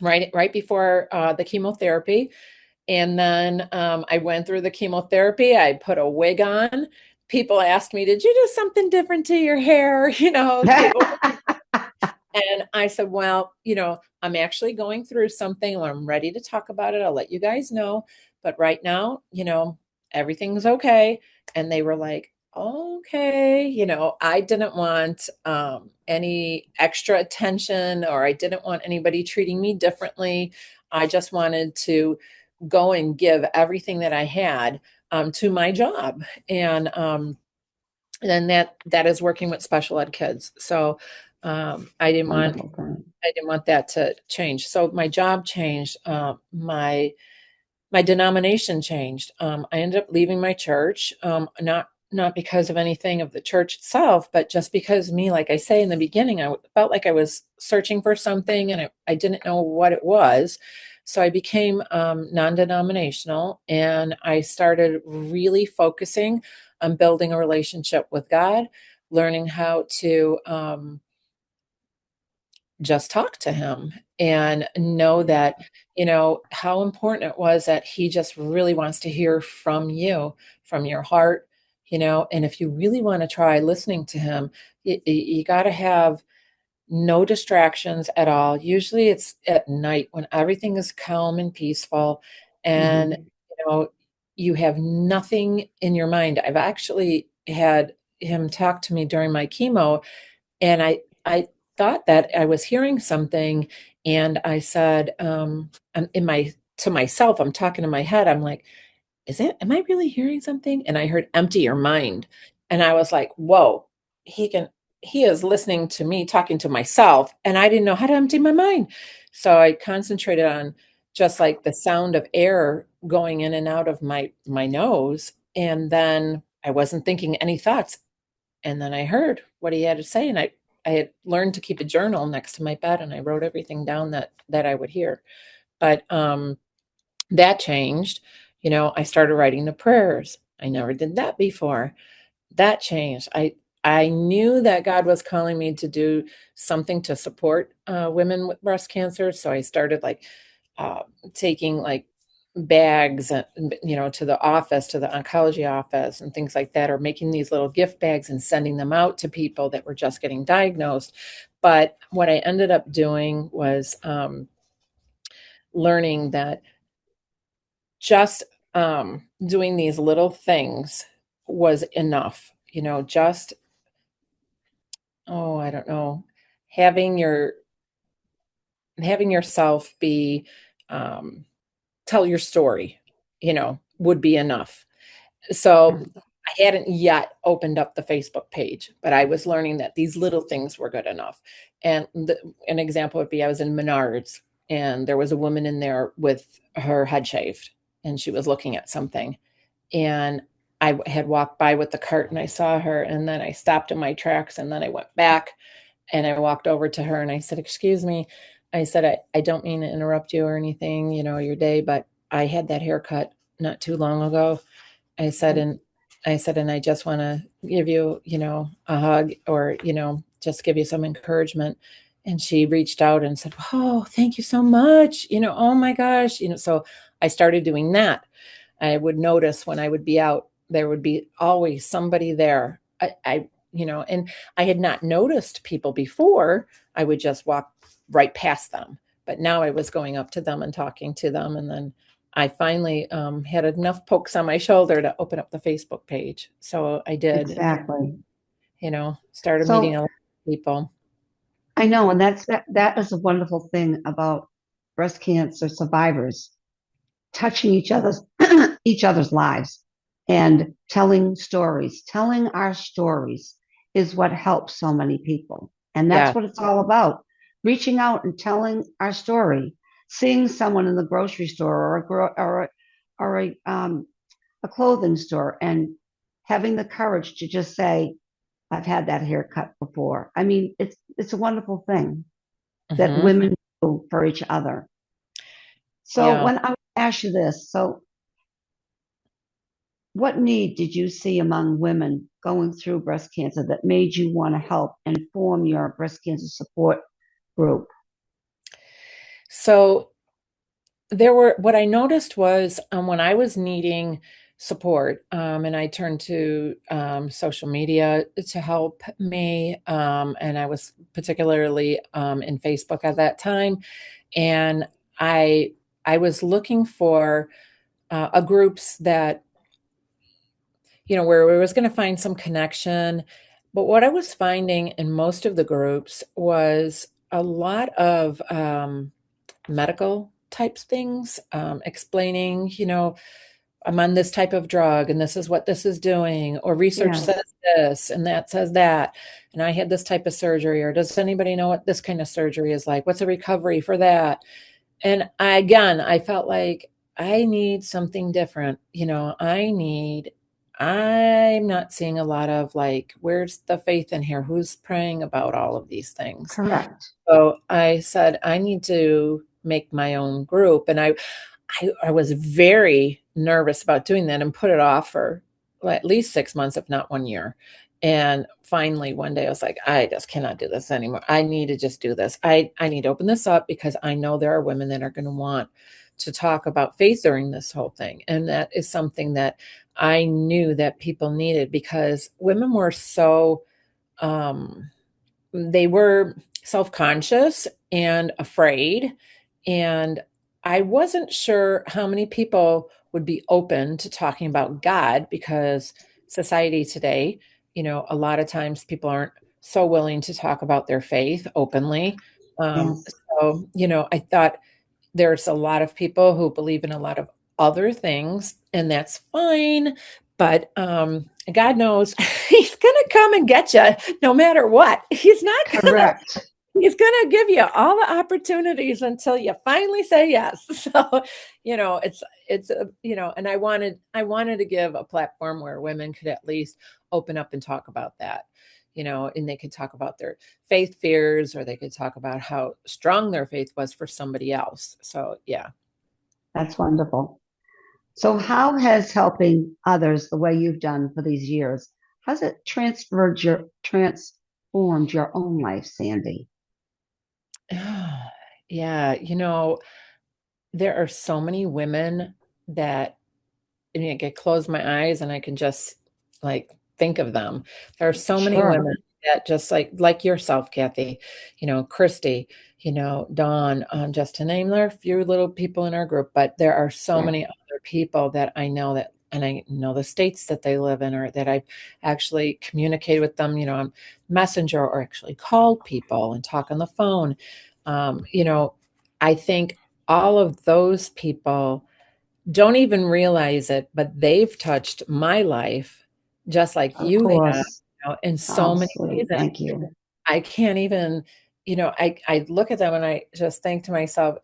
B: right before the chemotherapy, and then I went through the chemotherapy. I put a wig on. People asked me, "Did you do something different to your hair?" People. And I said, well, I'm actually going through something. When I'm ready to talk about it, I'll let you guys know. But right now, everything's okay. And they were like, okay. I didn't want any extra attention, or I didn't want anybody treating me differently. I just wanted to go and give everything that I had to my job. And that is working with special ed kids. So I didn't want
C: Wonderful thing.
B: I didn't want that to change. So my job changed. My denomination changed. I ended up leaving my church, not because of anything of the church itself, but just because me, like I say in the beginning, I felt like I was searching for something, and I didn't know what it was. So I became non-denominational, and I started really focusing on building a relationship with God, learning how to just talk to him and know that, how important it was that he just really wants to hear from you, from your heart, and if you really want to try listening to him, you got to have no distractions at all. Usually it's at night when everything is calm and peaceful, and
C: Mhm.
B: you have nothing in your mind. I've actually had him talk to me during my chemo, and I thought that I was hearing something, and I said, I'm in my to myself, I'm talking to my head. I'm like, am I really hearing something? And I heard empty your mind. And I was like, whoa, he can he is listening to me talking to myself, and I didn't know how to empty my mind. So I concentrated on just like the sound of air going in and out of my nose. And then I wasn't thinking any thoughts. And then I heard what he had to say, and I had learned to keep a journal next to my bed, and I wrote everything down that I would hear. But that changed. I started writing the prayers. I never did that before. That changed. I knew that God was calling me to do something to support women with breast cancer, so I started like uh, taking like bags, to the office, to the oncology office, and things like that, or making these little gift bags and sending them out to people that were just getting diagnosed. But what I ended up doing was learning that just doing these little things was enough. Just, oh, I don't know, having yourself be um, tell your story, would be enough. So
C: Right.
B: I hadn't yet opened up the Facebook page, but I was learning that these little things were good enough. And an example would be, I was in Menards, and there was a woman in there with her head shaved, and she was looking at something. And I had walked by with the cart, and I saw her, and then I stopped in my tracks, and then I went back, and I walked over to her, and I said, excuse me. I said, I don't mean to interrupt you or anything, your day, but I had that haircut not too long ago. I said,
C: Right.
B: and I just want to give you, a hug, or, just give you some encouragement. And she reached out and said, oh, thank you so much. Oh my gosh. So I started doing that. I would notice when I would be out, there would be always somebody there. And I had not noticed people before. I would just walk right past them. But now I was going up to them and talking to them. And then I finally had enough pokes on my shoulder to open up the Facebook page. So I did, and,
C: Exactly.
B: started meeting a
C: So
B: lot of people.
C: I know, and that is a wonderful thing about breast cancer survivors touching each other's each other's lives. and telling stories. Telling our stories is what helps so many people. And that's
B: Yeah.
C: what it's all about. Reaching out and telling our story, seeing someone in the grocery store or a clothing store and having the courage to just say, I've had that haircut before. I mean, it's a wonderful thing that
B: Hmm.
C: women do for each other. So
B: Yeah.
C: when I ask you this, so what need did you see among women going through breast cancer that made you want to help and form your breast cancer support group?
B: So what I noticed was when I was needing support, and I turned to social media to help me, and I was particularly in Facebook at that time, and I I was looking for a groups that where we was going to find some connection. But what I was finding in most of the groups was a lot of medical types things, explaining, I'm on this type of drug and this is what this is doing, or research
C: Yes,
B: says this and that says that. And I had this type of surgery, or does anybody know what this kind of surgery is like? What's a recovery for that? And I felt like I need something different. I'm not seeing a lot of like, where's the faith in here? Who's praying about all of these things?
C: correct.
B: So I said, I need to make my own group. And I was very nervous about doing that and put it off for at least 6 months, if not 1 year. And finally, one day I was like, I just cannot do this anymore. I need to just do this. I need to open this up because I know there are women that are going to want to talk about faith during this whole thing. And that is something that I knew that people needed because women were so, um, they were self-conscious and afraid, and I wasn't sure how many people would be open to talking about God because society today, a lot of times people aren't so willing to talk about their faith openly.
C: Yes,
B: So I thought there's a lot of people who believe in a lot of other things, and that's fine. But God knows He's going to come and get you no matter what. He's not going to.
C: correct.
B: He's going to give you all the opportunities until you finally say yes. So, and I wanted to give a platform where women could at least open up and talk about that, and they could talk about their faith fears, or they could talk about how strong their faith was for somebody else. So, yeah.
C: That's wonderful. So how has helping others the way you've done for these years, has it transformed your own life, Sandy?
B: Yeah, there are so many women that I can close my eyes and I can just like think of them. There are so many
C: Sure.
B: women that just like yourself, Kathy, Christy, Dawn, just to name there are a few little people in our group, but there are so
C: Yeah.
B: many other people that I know and I know the states that they live in, or that I've actually communicated with them, on Messenger, or actually called people and talk on the phone. I think all of those people don't even realize it, but they've touched my life just like
C: Of
B: you have,
C: course.
B: in so
C: Oh,
B: many ways.
C: sweet.
B: And
C: Thank you.
B: I can't even, I look at them and I just think to myself,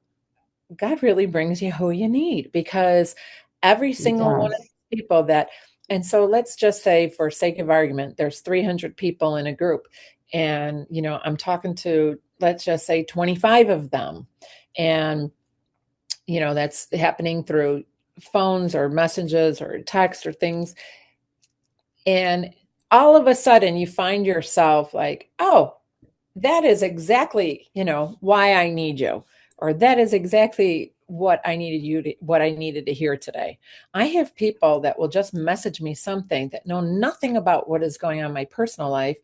B: God really brings you who you need, because every
C: He
B: single one of
C: does.
B: these people and so let's just say, for sake of argument, there's 300 people in a group, and, I'm talking to, let's just say, 25 of them. And that's happening through phones or messages or text or things. And all of a sudden you find yourself like, oh, that is exactly, why I need you, or that is exactly what I needed to hear today. I have people that will just message me something that know nothing about what is going on in my personal life.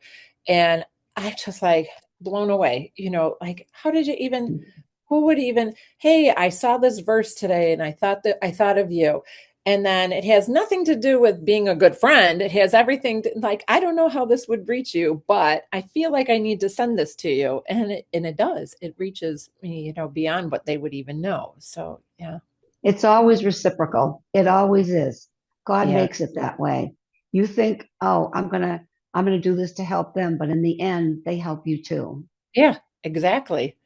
B: And I just like blown away, like, how did you even, who would even, hey, I saw this verse today and I thought of you. And then it has nothing to do with being a good friend. It has everything like, I don't know how this would reach you, but I feel like I need to send this to you. And it does. It reaches me, beyond what they would even know. So, yeah.
C: It's always reciprocal. It always is. God
B: Yeah.
C: makes it that way. You think, oh, I'm gonna do this to help them, but in the end, they help you too.
B: Yeah, exactly.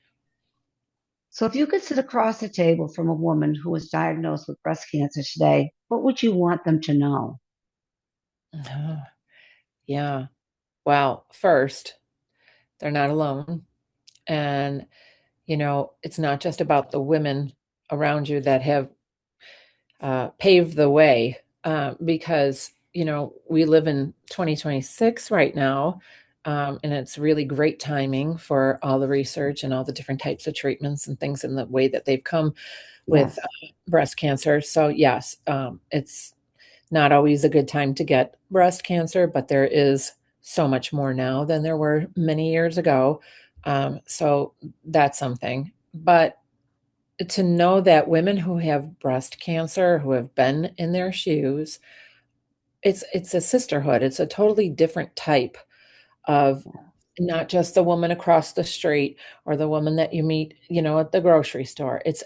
C: So if you could sit across the table from a woman who was diagnosed with breast cancer today, what would you want them to know?
B: Oh, yeah. Well, first, they're not alone. And, it's not just about the women around you that have paved the way, because, we live in 2026 right now. And it's really great timing for all the research and all the different types of treatments and things in the way that they've come with
C: Yes,
B: breast cancer. So, yes, it's not always a good time to get breast cancer, but there is so much more now than there were many years ago. So that's something. But to know that women who have breast cancer, who have been in their shoes, it's a sisterhood. It's a totally different type of, not just the woman across the street or the woman that you meet, at the grocery store. It's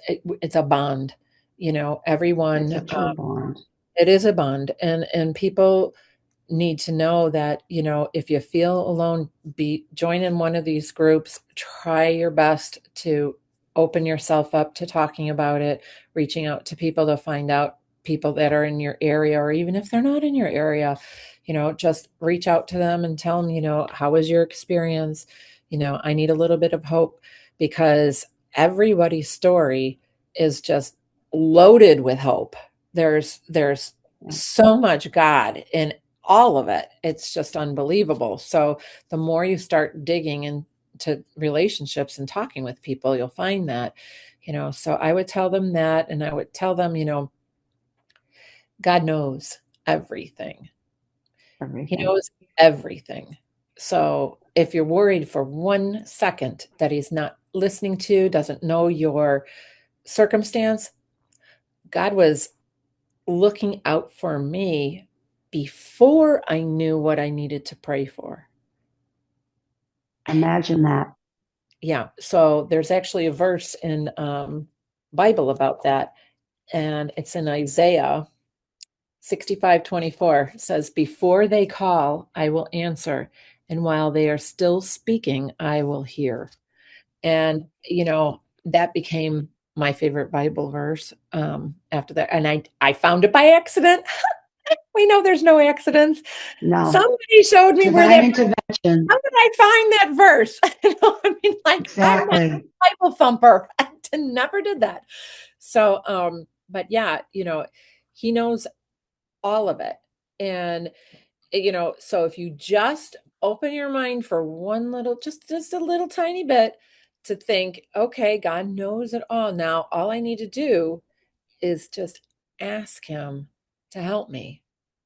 B: a bond.
C: it's a
B: Everyone,
C: true bond.
B: it is a bond, and people need to know that, if you feel alone, join in one of these groups, try your best to open yourself up to talking about it, reaching out to people to find out people that are in your area, or even if they're not in your area, just reach out to them and tell them, how was your experience? I need a little bit of hope, because everybody's story is just loaded with hope. There's
C: Yeah,
B: so much God in all of it. It's just unbelievable. So the more you start digging into relationships and talking with people, you'll find that, so I would tell them that, and I would tell them, God knows everything. He
C: everything.
B: knows everything. So if you're worried for 1 second that he's not listening to, doesn't know your circumstance, God was looking out for me before I knew what I needed to pray for.
C: Imagine that.
B: Yeah, so there's actually a verse in Bible about that, and it's in Isaiah 65:24. It says, "Before they call, I will answer, and while they are still speaking, I will hear." And that became my favorite Bible verse after that, and I found it by accident. We know there's no accidents.
C: No,
B: Somebody showed me where
C: divine
B: that.
C: intervention.
B: How did I find that verse? I mean, like, I'm not a
C: Exactly.
B: Bible thumper. I never did that. So, but yeah, he knows all of it. And, so if you just open your mind for one little, just a little tiny bit, to think, okay, God knows it all. Now, all I need to do is just ask him to help me.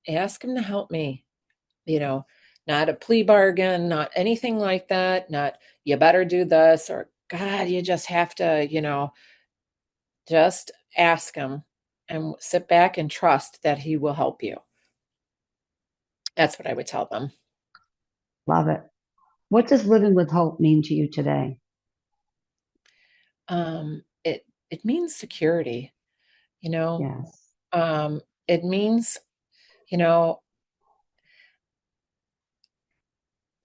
B: Ask him to help me, you know, not a plea bargain, not anything like that, not you better do this, or God, you just have to, just ask him and sit back and trust that he will help you. That's what I would tell them.
C: Love it. What does living with hope mean to you today?
B: It means security, you know.
C: Yes.
B: It means, you know,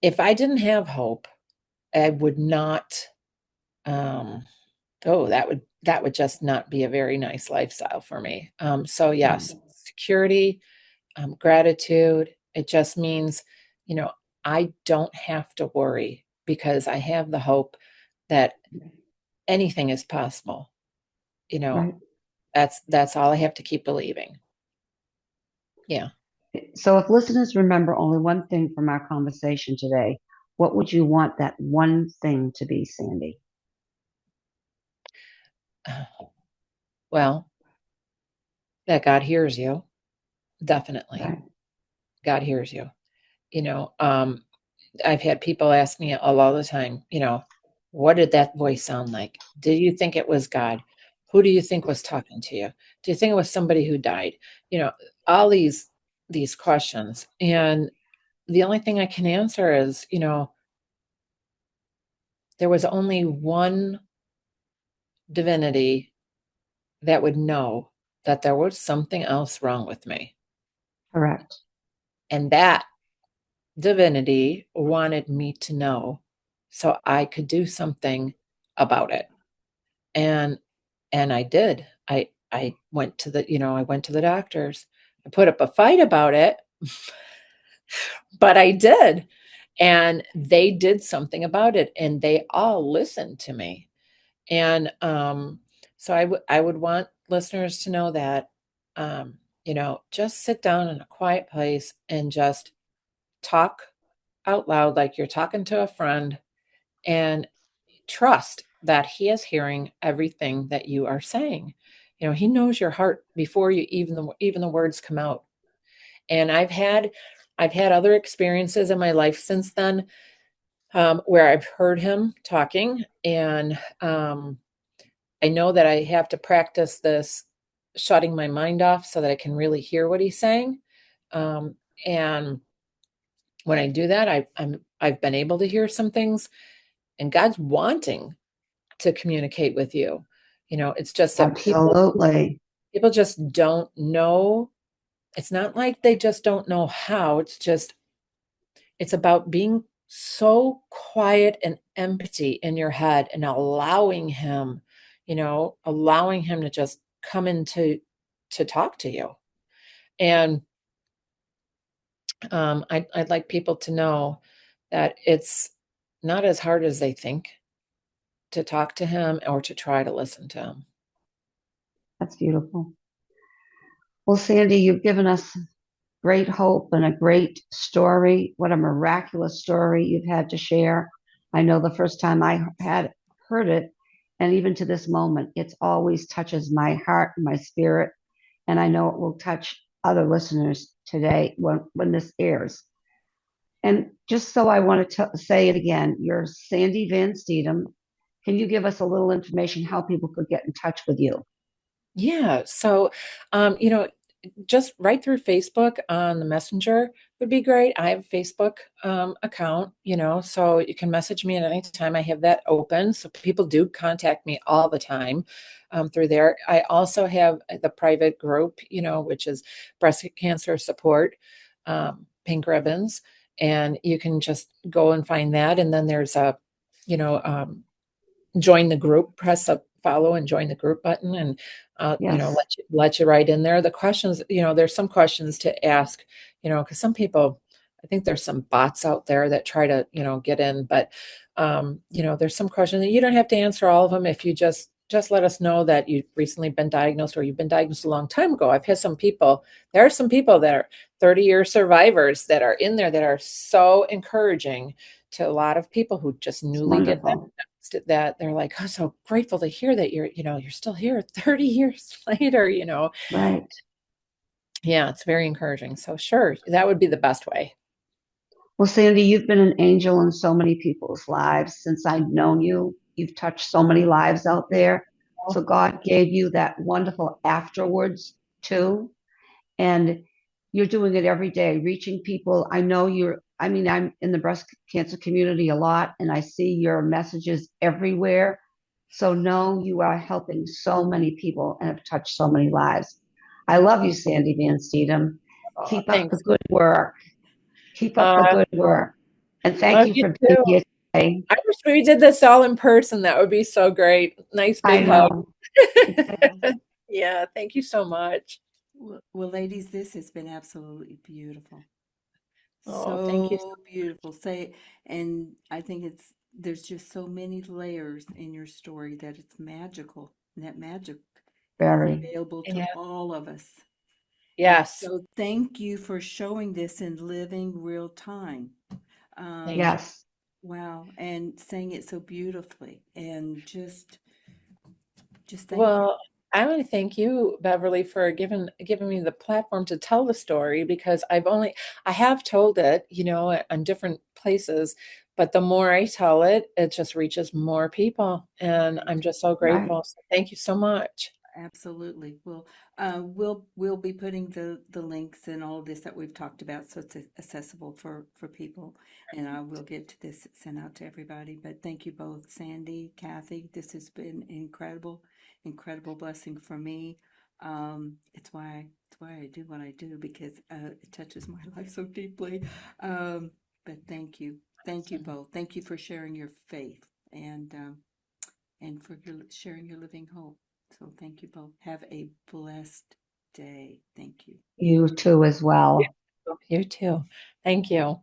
B: if I didn't have hope, I would not um oh, that would just not be a very nice lifestyle for me. So
C: Right.
B: yes, security, gratitude. It just means, you know, I don't have to worry because I have the hope that anything is possible. You know,
C: Right.
B: that's all I have to keep believing. Yeah.
C: So if listeners remember only one thing from our conversation today, what would you want that one thing to be, Sandy?
B: Well, that God hears you, definitely.
C: Right.
B: God hears you. You know, I've had people ask me a lot of the time, what did that voice sound like? Did you think it was God? Who do you think was talking to you? Do you think it was somebody who died? You know, all these questions. And the only thing I can answer is, there was only one divinity that would know that there was something else wrong with me.
C: Correct.
B: And that divinity wanted me to know so I could do something about it. And I did. I went to I went to the doctors. I put up a fight about it, but I did. And they did something about it and they all listened to me. And so I would want listeners to know that just sit down in a quiet place and just talk out loud like you're talking to a friend and trust that he is hearing everything that you are saying. He knows your heart before you even the words come out. And I've had other experiences in my life since then, where I've heard him talking, and I know that I have to practice this shutting my mind off so that I can really hear what he's saying. Um, and when I do that, I've been able to hear some things, and God's wanting to communicate with you. It's just that
C: Absolutely.
B: people just don't know. It's not like they just don't know how. It's about being so quiet and empty in your head and allowing him to just come into to talk to you. And I'd like people to know that it's not as hard as they think to talk to him or to try to listen to him.
C: That's beautiful. Well, Sandy, you've given us great hope and a great story. What a miraculous story you've had to share. I know the first time I had heard it, and even to this moment, it always touches my heart and my spirit. And I know it will touch other listeners today when this airs. And just so I want to say it again, you're Sandy Van Stedum. Can you give us a little information how people could get in touch with you?
B: Yeah. So, just right through Facebook on the Messenger would be great. I have a Facebook account, so you can message me at any time. I have that open. So people do contact me all the time through there. I also have the private group, which is breast cancer support, pink ribbons. And you can just go and find that. And then there's a, you know, join the group, press the follow and join the group button, and
C: Yes,
B: let you right in there. The questions, there's some questions to ask, because some people, I think there's some bots out there that try to, get in, but there's some questions that you don't have to answer all of them if you just let us know that you've recently been diagnosed or you've been diagnosed a long time ago. I've had there are some people that are 30-year survivors that are in there that are so encouraging to a lot of people who just
C: it's
B: newly get
C: wonderful.
B: that they're like, "I'm so grateful to hear that you're still here 30 years later."
C: Right.
B: Yeah, it's very encouraging. So sure, that would be the best way.
C: Well, Sandy, you've been an angel in so many people's lives since I've known you. You've touched so many lives out there. So God gave you that wonderful afterwards too. And you're doing it every day, reaching people. I know I'm in the breast cancer community a lot and I see your messages everywhere. So know you are helping so many people and have touched so many lives. I love you, Sandy Van Stedum.
B: Oh,
C: Keep up the
B: thanks.
C: good work. Keep up the
B: Uh,
C: good work. And thank
B: love
C: you
B: you
C: for being
B: too.
C: here today.
B: I wish we did this all in person. That would be so great. Nice
C: I
B: big hug.
C: know. Exactly.
B: Yeah, thank you so much.
A: Well, ladies, this has been absolutely beautiful.
B: Oh, thank you.
A: So beautiful. And I think there's just so many layers in your story that it's magical. And that magic is
C: Very.
A: available to
B: Yeah.
A: all of us. And
B: Yes.
A: so thank you for showing this in living real time.
B: Thank
A: Um,
B: you.
C: Yes.
A: wow. And saying it so beautifully. And just thank you.
B: Well, I want to thank you, Beverly, for giving me the platform to tell the story because I have told it, on different places, but the more I tell it, it just reaches more people, and
A: Right.
B: I'm just so
C: Right.
B: grateful. So thank you so much.
A: Absolutely. Well, we'll be putting the links and all of this that we've talked about, so it's accessible for people. And I will get to this sent out to everybody. But thank you both, Sandy, Kathy. This has been incredible, incredible blessing for me. It's why I do what I do, because it touches my life so deeply. But thank you both. Thank you for sharing your faith, and for sharing your living hope. So thank you both. Have a blessed day. Thank you.
C: You too as well.
B: You too. Thank you.